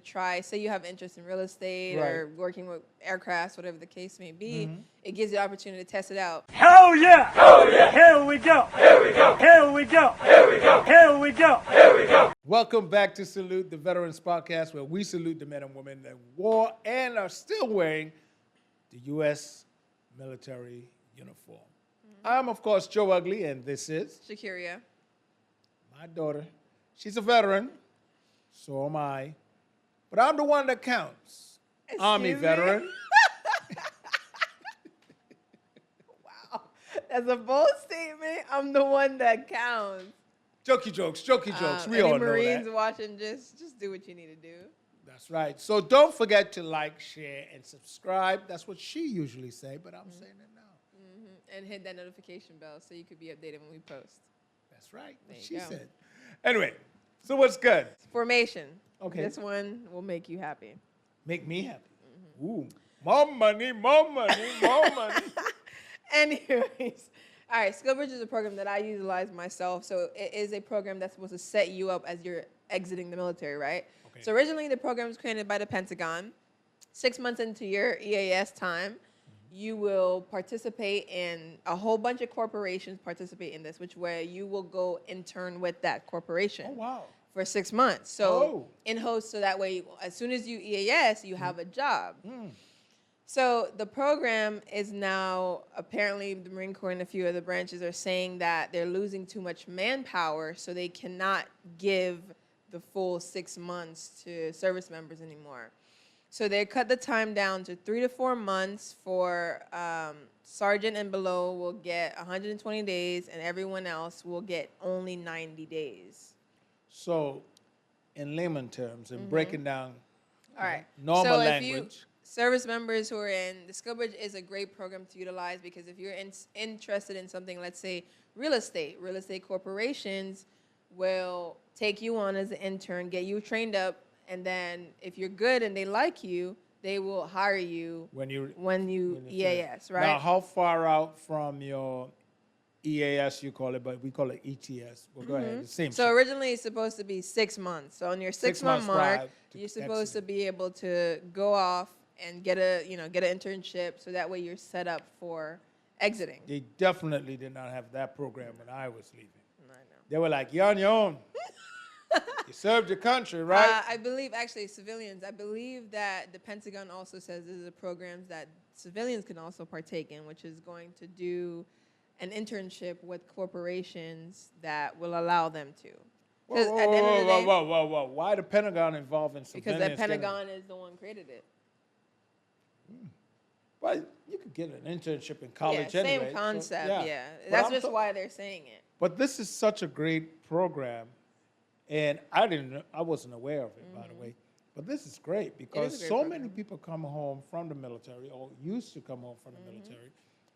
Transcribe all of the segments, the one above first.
try, say you have interest in real estate or working with aircrafts, whatever the case may be, it gives you the opportunity to test it out. Hell yeah! Hell yeah! Here we go! Here we go! Here we go! Here we go! Here we go! Here we go! Welcome back to Salute the Veterans Podcast, where we salute the men and women that wore and are still wearing the U.S. military uniform. I'm, of course, Joe Ugly, and this is Shakiria. my daughter. She's a veteran, so am I. But I'm the one that counts. Army veteran. Wow. That's a bold statement. I'm the one that counts. Jokey jokes. We all know that. Marines watching, just do what you need to do. That's right. So don't forget to like, share, and subscribe. That's what she usually say, but I'm saying it now. And hit that notification bell so you could be updated when we post. That's right. There What she you go. said. Anyway, so what's good? Formation. Okay. This one will make you happy. Make me happy. Ooh. More money, more money, more money. Anyways. All right, SkillBridge is a program that I utilize myself. So it is a program that's supposed to set you up as you're exiting the military, right? Okay. So originally the program was created by the Pentagon. 6 months into your EAS time, you will participate in a whole bunch of corporations participate in this, which way you will go intern with that corporation. Oh, wow. For 6 months. So in host, so that way, as soon as you EAS, you have a job. So the program is now, apparently the Marine Corps and a few other branches are saying that they're losing too much manpower, so they cannot give the full 6 months to service members anymore. So they cut the time down to 3 to 4 months for sergeant and below will get 120 days, and everyone else will get only 90 days. So, in layman terms, and breaking down All right. normal so if language. Service members who are in the SkillBridge is a great program to utilize because if you're interested in something, let's say real estate corporations will take you on as an intern, get you trained up, and then if you're good and they like you, they will hire you when you EAS, right? Now, how far out from your EAS you call it, but we call it ETS. Well, go ahead. The same. So originally it's supposed to be 6 months. So on your 6 month mark, you're supposed to be able to go off and get an internship, so that way you're set up for exiting. They definitely did not have that program when I was leaving. I know. They were like, you're on your own. You served your country, right? I believe, actually, civilians, I believe that the Pentagon also says this is a program that civilians can also partake in, which is going to do an internship with corporations that will allow them to. Whoa. Why the Pentagon involved in civilians? Because the Pentagon is the one created it. Well, you could get an internship in college anyway. Same concept, so, yeah. But That's just why they're saying it. But this is such a great program, and I wasn't aware of it, by the way. But this is great because so many people come home from the military or used to come home from the military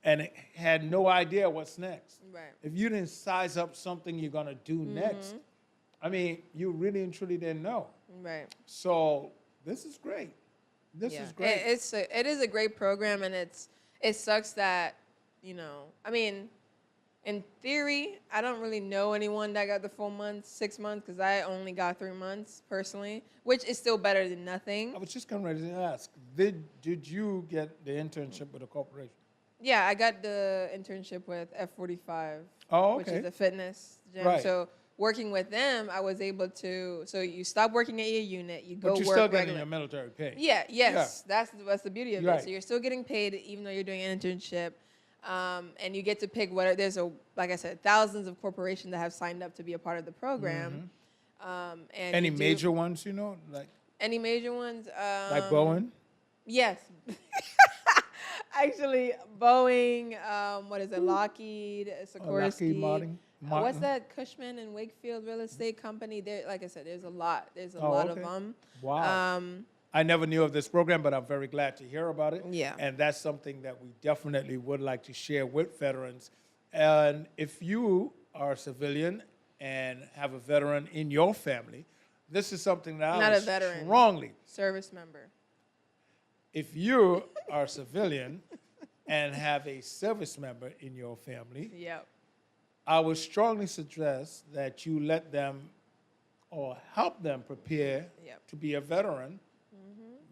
and had no idea what's next. Right. If you didn't size up something you're going to do next, I mean, you really and truly didn't know. Right. So this is great. This is great. It is a great program, and it sucks that, I mean, in theory, I don't really know anyone that got the full 6 months, because I only got 3 months personally, which is still better than nothing. I was just getting ready to ask, did you get the internship with a corporation? Yeah, I got the internship with F45, which is a fitness gym. Right. So working with them, I was able to, so you stop working at your unit, you go work But you're still getting regular. your military pay. Yes. That's the beauty of Right. it. So you're still getting paid even though you're doing an internship. And you get to pick like I said, thousands of corporations that have signed up to be a part of the program. And any major ones, like any major ones? like Boeing? Yes. Actually, Boeing, Lockheed, Sikorsky. Lockheed Martin. What's that Cushman and Wakefield real estate company? There, like I said, there's a lot. There's a lot of them. Wow. I never knew of this program, but I'm very glad to hear about it. Yeah. And that's something that we definitely would like to share with veterans. And if you are a civilian and have a veteran in your family, this is something that Not I a veteran. strongly. Service member. If you are a civilian and have a service member in your family, Yep. I would strongly suggest that you let them or help them prepare Yep. to be a veteran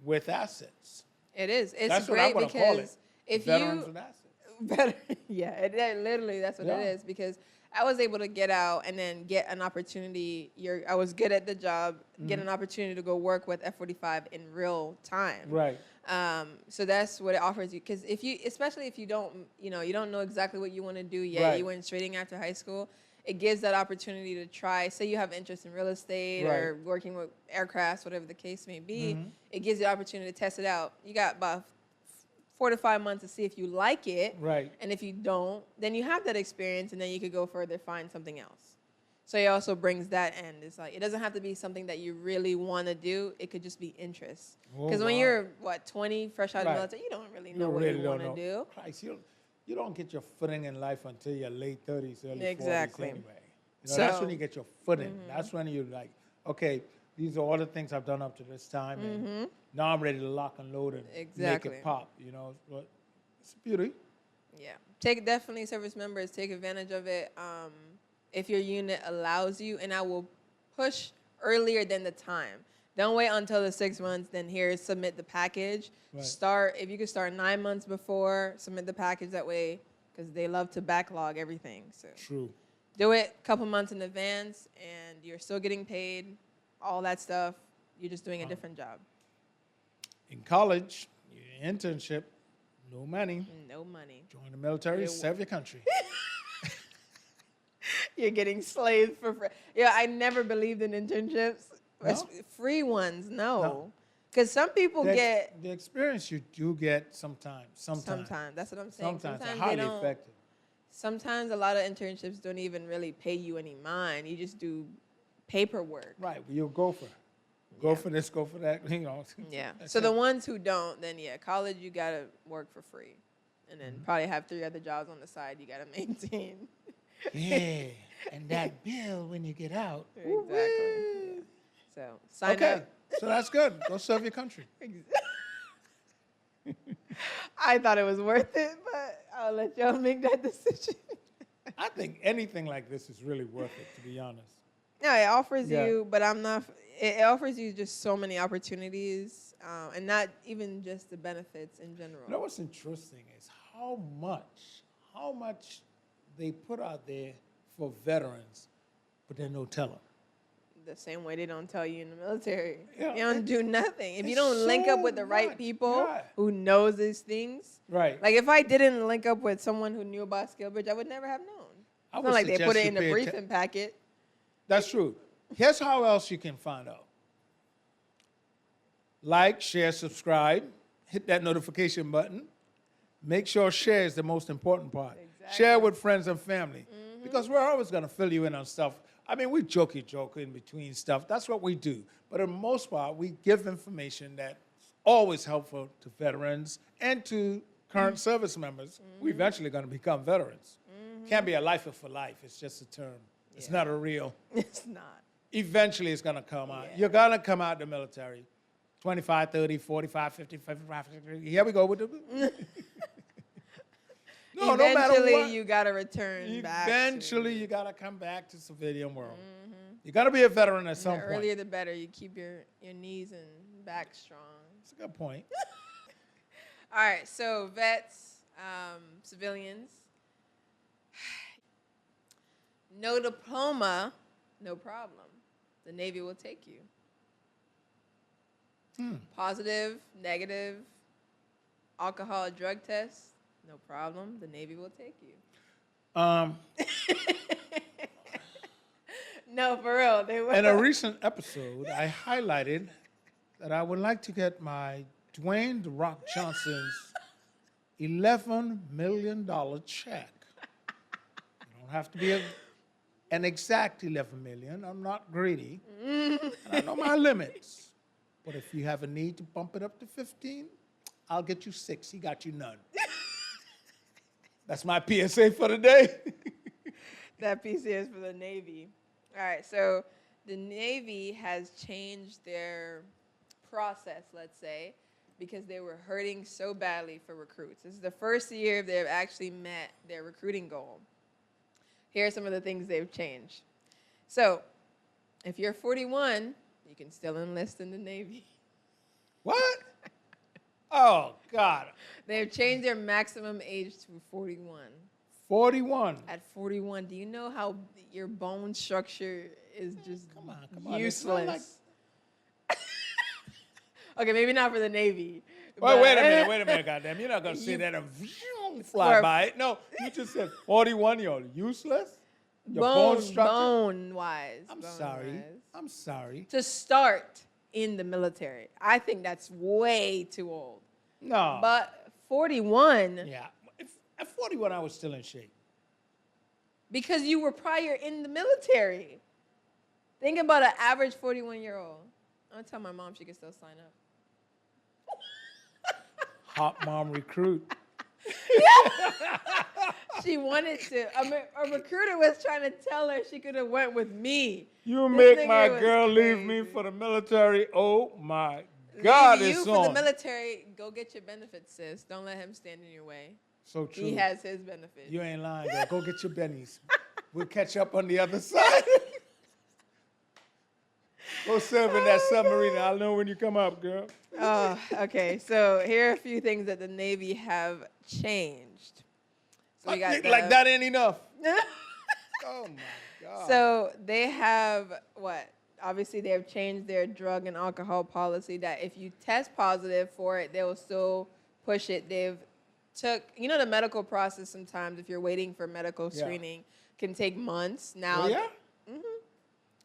with assets. It is. It's That's what I great want to call it. because if Veterans you with assets. better, yeah, literally that's what Yeah. it is. Because I was able to get out and then get an opportunity. I was good at the job, get an opportunity to go work with F-45 in real time. Right. So that's what it offers you. Because especially if you don't know exactly what you want to do yet, Right. you went straight in after high school. It gives that opportunity to try. Say you have interest in real estate or Right. working with aircrafts, whatever the case may be. Mm-hmm. It gives you the opportunity to test it out. You got about 4 to 5 months to see if you like it. Right. And if you don't, then you have that experience, and then you could go further, find something else. So it also brings that end. It's like it doesn't have to be something that you really want to do. It could just be interest. Oh, Because when wow. you're 20, fresh out of Right. the military, you don't really know You what really you don't want to know. do. Christ, you don't get your footing in life until your late 30s, early Exactly. 40s anyway. That's So- when you get your footing. That's when you're like, okay, these are all the things I've done up to this time, and now I'm ready to lock and load and Exactly. make it pop. But it's a beauty. Yeah, definitely service members, take advantage of it if your unit allows you, and I will push earlier than the time. Don't wait until the 6 months, then submit the package. Right. If you could start 9 months before, submit the package that way, because they love to backlog everything. So True. do it a couple months in advance, and you're still getting paid, all that stuff. You're just doing a different job. In college, your internship, no money. No money. Join the military, Yeah. serve your country. You're getting slaved for free. Yeah, I never believed in internships. No? Free ones, No. no. Because some people get The experience you do get sometimes. sometimes. That's what I'm saying. Sometimes they're they highly don't. effective. Sometimes a lot of internships don't even really pay you any mind. You just do paperwork. Right. Well, you'll go for it. Go Yeah. for this, go for that. Yeah. That's So it. the ones who don't, then college you gotta work for free, and then probably have 3 other jobs on the side you gotta maintain. Yeah. And that bill when you get out. Exactly. Yeah. So sign Okay. up. So that's good. Go serve your country. I thought it was worth it, but I'll let y'all make that decision. I think anything like this is really worth it, to be honest. No, it offers Yeah. you, but I'm not. It offers you just so many opportunities, and not even just the benefits in general. You know what's interesting is how much they put out there for veterans, but then don't tell them. The same way they don't tell you in the military. Yeah, You don't do nothing. If you it's don't link up so with the right much, people yeah. who knows these things. Right. Like if I didn't link up with someone who knew about SkillBridge, I would never have known. I It's would not like they suggest put it you in the pay briefing packet. That's true. Here's how else you can find out. Like, share, subscribe. Hit that notification button. Make sure share is the most important part. Exactly. Share with friends and family. Because we're always going to fill you in on stuff. I mean, we joke in between stuff. That's what we do. But for the most part, we give information that's always helpful to veterans and to current service members who eventually going to become veterans. Can't be a lifer for life. It's just a term. It's not a real. It's not. Eventually, it's going to come out. Yeah. You're going to come out the military. 25, 30, 45, 50, 55, 60. Here we go with the... No, no matter Eventually, what. you got to return back. Eventually, you got to come back to civilian world. You got to be a veteran at some The point. earlier, the better. You keep your knees and back strong. That's a good point. All right, so vets, civilians, no diploma, no problem. The Navy will take you. Positive, negative, alcohol, drug test, no problem. The Navy will take you. No, for real, they will. In a recent episode, I highlighted that I would like to get my Dwayne "The Rock" Johnson's $11 million check. You don't have to be an exact 11 million. I'm not greedy. And I know my limits. But if you have a need to bump it up to 15, I'll get you 6. He got you none. That's my PSA for the day. That PC is for the Navy. All right, so the Navy has changed their process, let's say, because they were hurting so badly for recruits. This is the first year they've actually met their recruiting goal. Here are some of the things they've changed. So If you're 41, you can still enlist in the Navy. What? Oh, God. They've changed their maximum age to 41. 41. At 41, do you know how your bone structure is just Come on. useless? Okay, maybe not for the Navy. Well, wait a minute, goddamn. You're not going to say that and fly by it. No, you just said 41-year-old. Useless? Your bone structure? Bone-wise. I'm sorry. To start in the military. I think that's way too old. No. But 41. Yeah. At 41, I was still in shape. Because you were prior in the military. Think about an average 41-year-old. I'm going to tell my mom she can still sign up. Hot mom recruit. She wanted to. A recruiter was trying to tell her she could have went with me. You This make my nigga was girl leave me crazy. for the military. Oh, my God, Leave it's you for the on. military. Go get your benefits, sis. Don't let him stand in your way. So true. He has his benefits. You ain't lying, girl. Go get your bennies. We'll catch up on the other side. Go serve in that submarine. I'll know when you come up, girl. Oh, okay. So here are a few things that the Navy have changed. So we got Like that ain't enough. Oh, my God. So they have what? Obviously, they have changed their drug and alcohol policy that if you test positive for it, they will still push it. They've the medical process sometimes, if you're waiting for medical screening, can take months. Now, Oh, yeah?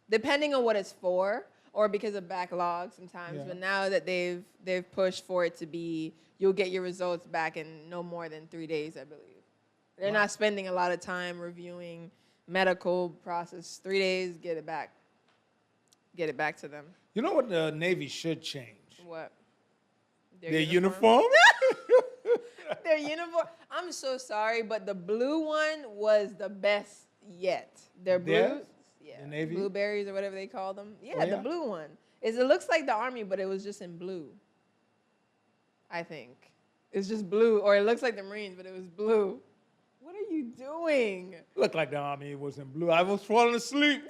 depending on what it's for, or because of backlog sometimes. Yeah. But now that they've pushed for it to be, you'll get your results back in no more than 3 days, I believe. They're not spending a lot of time reviewing medical process. 3 days, get it back. Get it back to them. You know what the Navy should change? What? Their uniform? Their uniform. I'm so sorry, but the blue one was the best yet. Their blues. Theirs? Yeah. The Navy? Blueberries or whatever they call them. Yeah, Oh, yeah? the blue one. It looks like the Army, but it was just in blue. I think. It's just blue. Or it looks like the Marines, but it was blue. What are you doing? Looked like the Army was in blue. I was falling asleep.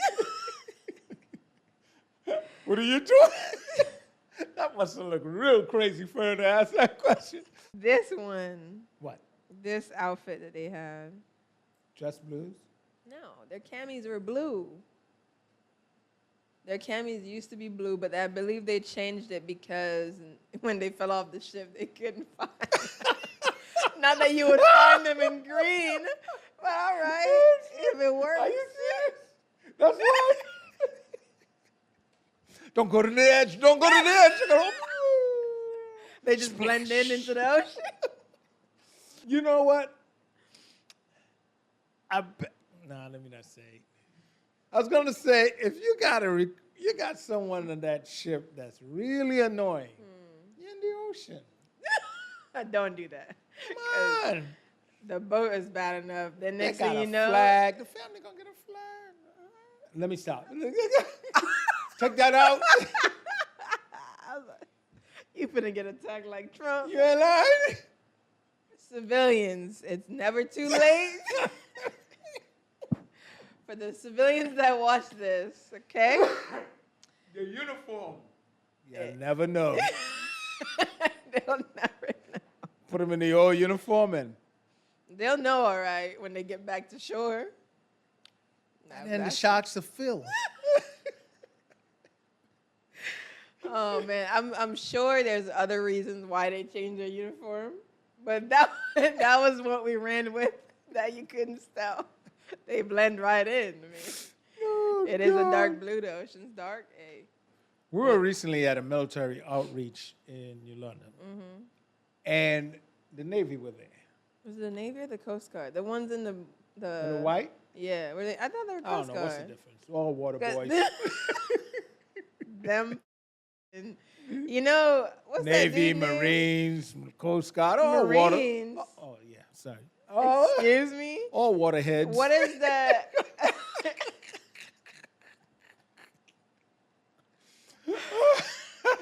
What are you doing? That must have looked real crazy for her to ask that question. This one. What? This outfit that they had. Just blues? No, their camis were blue. Their camis used to be blue, but I believe they changed it because when they fell off the ship, they couldn't find them. Not that you would find them in green, but all right, if it works. Are you serious? That's right. Don't go to the edge. Don't go to the edge. They just blend into the ocean. You know what? Let me not say. I was gonna say if you got someone on that ship that's really annoying, you're in the ocean. Don't do that. Come on. The boat is bad enough. Then next They got thing you a know, flag. The family gonna get a flag. Let me stop. Check that out. you finna get attacked like Trump. You ain't lying. Civilians, it's never too late. For the civilians that watch this, okay? The uniform. You'll never know. They'll never know. Put them in the old uniform and They'll know, all right, when they get back to shore. then the sharks are filled. Oh man, I'm sure there's other reasons why they changed their uniform, but that was what we ran with. That you couldn't tell. They blend right in. I mean, it is a dark blue. The ocean's dark. Hey. We were recently at a military outreach in New London, and the Navy were there. Was it the Navy or the Coast Guard? The ones in the The white? Yeah, were they? I thought they were I don't Coast know. Guard. What's the difference? All water boys. Them. You know what's Navy, that dude name? Marines, Coast Guard, all water. Marines. Oh, yeah, sorry. Oh, Excuse me. all waterheads. What is that?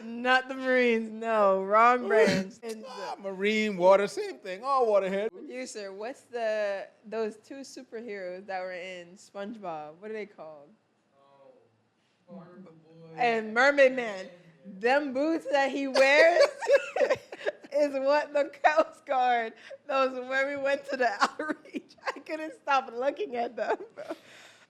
Not the Marines. No, wrong branch. And Marine, water, same thing. All waterheads. producer, what's those two superheroes that were in SpongeBob? What are they called? and Mermaid Man. Them boots that he wears is what the Coast Guard knows when we went to the outreach. I couldn't stop looking at them, bro.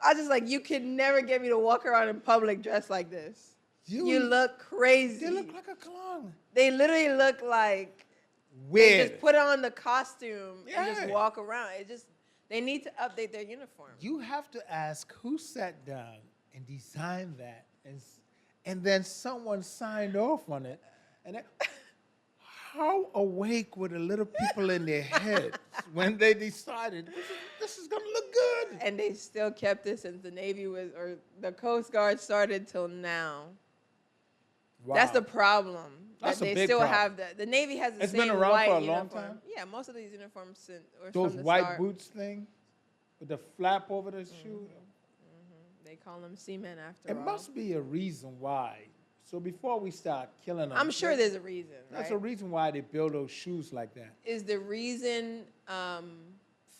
I was just like, you could never get me to walk around in public dressed like this. You look crazy. They look like a clown. They literally look like Weird. they just put on the costume and Yeah. just walk around. They need to update their uniform. You have to ask who sat down and designed that, and then someone signed off on it. And then, how awake were the little people in their heads when they decided this is gonna look good? And they still kept it since the Navy or the Coast Guard started till now. Wow. That's the problem. That's that a they big still problem. have that. The Navy has the It's same been around white for a long uniform. time? Yeah, most of these uniforms or Those from the white start. boots thing with the flap over the shoe. They call them seamen after It all. must be a reason why. So before we start killing them, I'm sure there's a reason. that's right? a reason why they build those shoes like that. Is the reason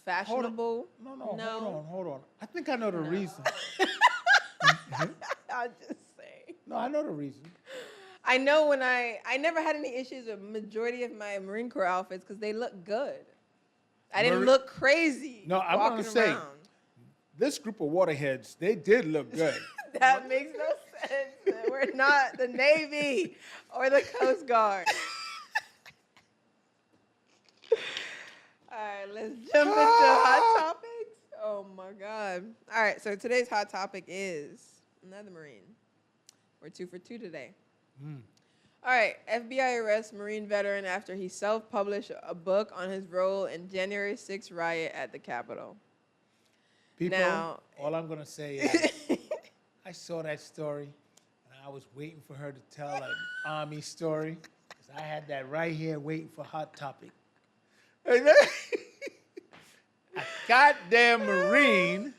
fashionable? No, hold on. I think I know the reason. I'll just say. No, I know the reason. I know when I never had any issues with majority of my Marine Corps outfits because they look good. I didn't look crazy. No, I'm gonna walking say, around. this group of waterheads, they did look good. That makes no sense. We're not the Navy or the Coast Guard. All right, let's jump into hot topics. Oh my God. All right, so today's hot topic is another Marine. We're 2 for 2 today. All right, FBI arrests Marine veteran after he self-published a book on his role in January 6th riot at the Capitol. People, Now- all I'm gonna say is, I saw that story, and I was waiting for her to tell an Army story, because I had that right here waiting for hot topic. A goddamn Marine,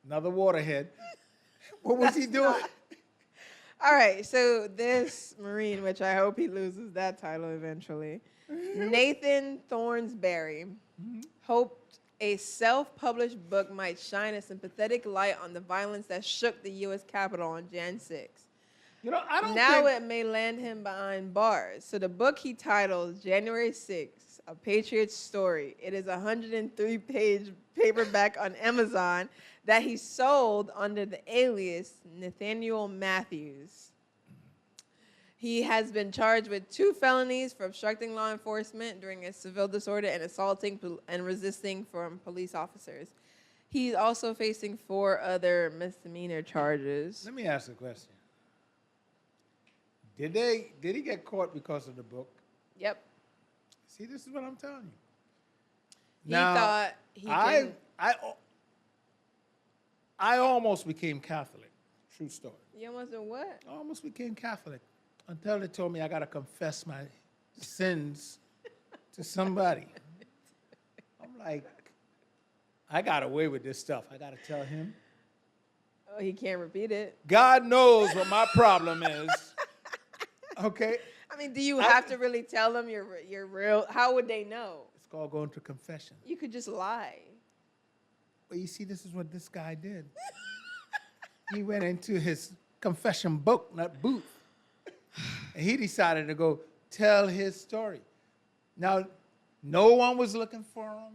another waterhead. What was he doing? All right, so this Marine, which I hope he loses that title eventually, Nathan Thornsberry, hoped a self-published book might shine a sympathetic light on the violence that shook the U.S. Capitol on Jan 6. You know, I don't Now think... it may land him behind bars. So the book he titled January 6th, A Patriot's Story. It is a 103-page paperback on Amazon that he sold under the alias Nathaniel Matthews. He has been charged with 2 felonies for obstructing law enforcement during a civil disorder and assaulting and resisting from police officers. He's also facing 4 other misdemeanor charges. Let me ask a question. Did he get caught because of the book? Yep. See, this is what I'm telling you. He thought he could. I almost became Catholic. True story. You almost did what? I almost became Catholic until they told me I got to confess my sins to somebody. I'm like, I got away with this stuff. I got to tell him. Oh, he can't repeat it. God knows what my problem is. Okay? I mean, do you have to really tell them you're real? How would they know? It's called going to confession. You could just lie. Well, you see, this is what this guy did. He went into his confession book, not booth, and he decided to go tell his story. Now, no one was looking for him.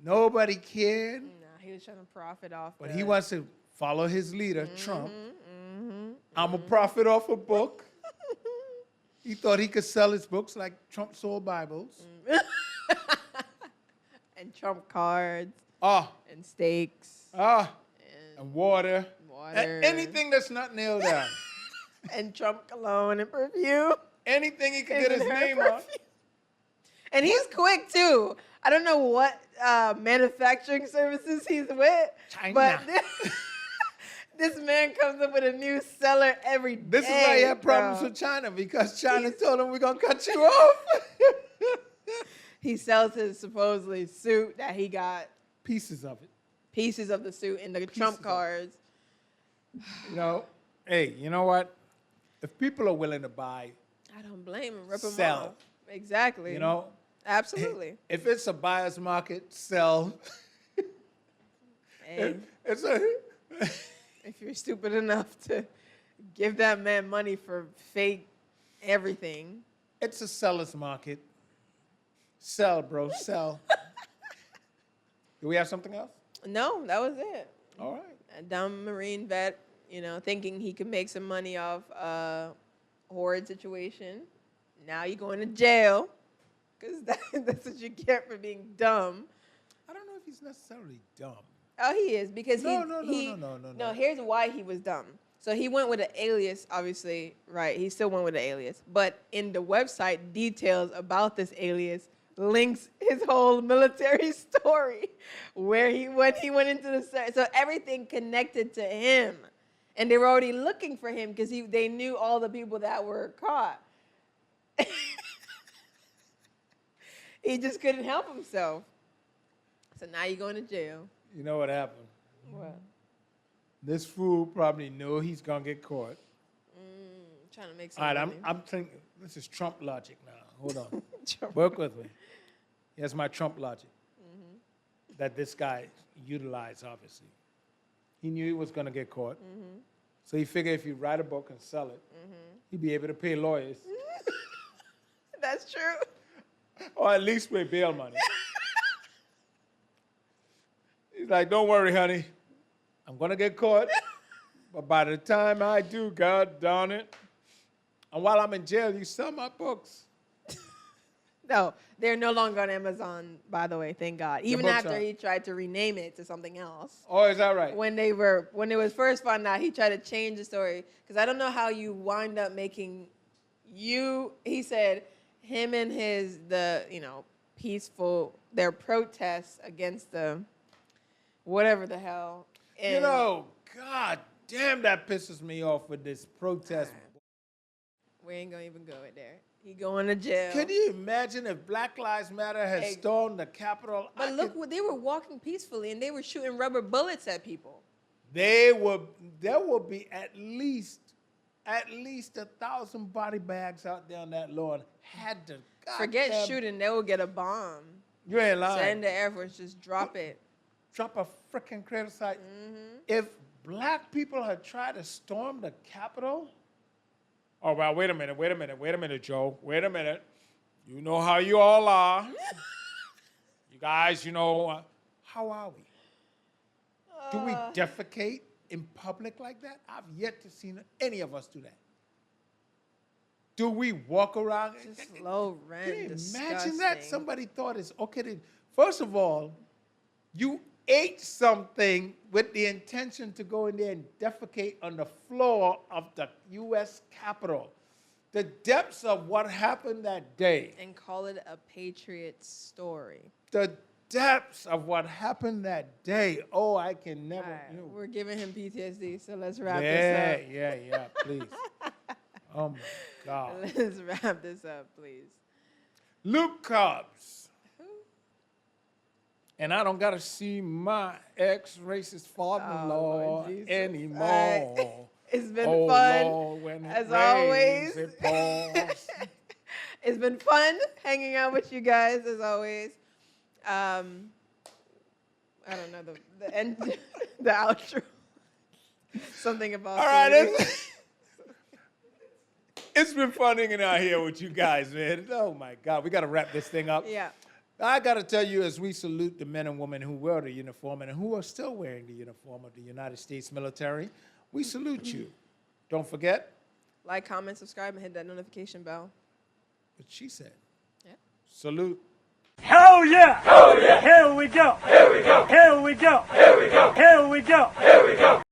Nobody cared. No, he was trying to profit off. But he wants to follow his leader, Trump. I'm a profit off a book. He thought he could sell his books like Trump sold Bibles. And Trump cards. Ah, And steaks. and water. Water. Anything that's not nailed down. And Trump cologne and perfume. Anything he could get his And her name on. perfume. And he's quick too. I don't know what manufacturing services he's with, China. but this man comes up with a new seller every day. This is why he had problems with China, because China told him, we're going to cut you off. He sells his supposedly suit that he got Pieces of it. pieces of the suit in the Trump of it. cards. You know, hey, you know what? If people are willing to buy, I don't blame him. Rip him Sell. off. Exactly. you know, Absolutely. if it's a buyer's market, sell. Hey, It's a... If you're stupid enough to give that man money for fake everything. It's a seller's market. Sell, bro, sell. Do we have something else? No, that was it. All right. A dumb Marine vet, thinking he could make some money off a horrid situation. Now you're going to jail because that's what you get for being dumb. I don't know if he's necessarily dumb. Oh, he is because No. No, here's why he was dumb. So he went with an alias, obviously, right? He still went with an alias. But in the website, details about this alias links his whole military story when he went into the service. So everything connected to him. And they were already looking for him because they knew all the people that were caught. He just couldn't help himself. So now you're going to jail. You know what happened? What? This fool probably knew he's going to get caught. Trying to make some All right, money. I'm thinking, this is Trump logic now. Hold on. Trump. Work with me. Here's my Trump logic that this guy utilized, obviously. He knew he was going to get caught. So he figured if you write a book and sell it, he'd be able to pay lawyers. That's true. Or at least pay bail money. He's like, don't worry, honey. I'm going to get caught. But by the time I do, God darn it. And while I'm in jail, you sell my books. No, they're no longer on Amazon, by the way, thank God. Even books after are. he tried to rename it to something else. Oh, is that right? When it was first found out, he tried to change the story. Because I don't know how you wind up making he said, him and peaceful, their protests against the whatever the hell. And God damn, that pisses me off with this protest. we ain't gonna even go there. He going to jail. Can you imagine if Black Lives Matter had stormed the Capitol? But look, they were walking peacefully and they were shooting rubber bullets at people. There would be at least 1,000 body bags out there on that lawn. Had to Forget shooting, they will get a bomb. You ain't lying. Send the Air Force, just drop it. Drop a freaking crater site. If black people had tried to storm the Capitol. Oh, well, wait a minute, Joe. Wait a minute. You know how you all are. You guys, how are we? Do we defecate in public like that? I've yet to see any of us do that. Do we walk around? Just low rent, Can you imagine that? Somebody thought it's okay to... First of all, you ate something with the intention to go in there and defecate on the floor of the U.S. Capitol. The depths of what happened that day. And call it a patriot story. The depths of what happened that day. Oh, I can never... Right, we're giving him PTSD, so let's wrap this up. Yeah, please. Oh, my God. Let's wrap this up, please. Luke Cobbs. And I don't got to see my ex-racist father-in-law anymore. It's been fun, Lord, when it as rains, always. It pours. It's been fun hanging out with you guys, as always. I don't know, the end, the outro. Something about... All right, it's been fun hanging out here with you guys, man. Oh, my God. We got to wrap this thing up. Yeah. I got to tell you, as we salute the men and women who wear the uniform and who are still wearing the uniform of the United States military, we salute you. Don't forget. Like, comment, subscribe, and hit that notification bell. What she said. Yeah. Salute. Hell yeah! Hell yeah! Here we go! Here we go! Here we go! Here we go! Here we go! Here we go!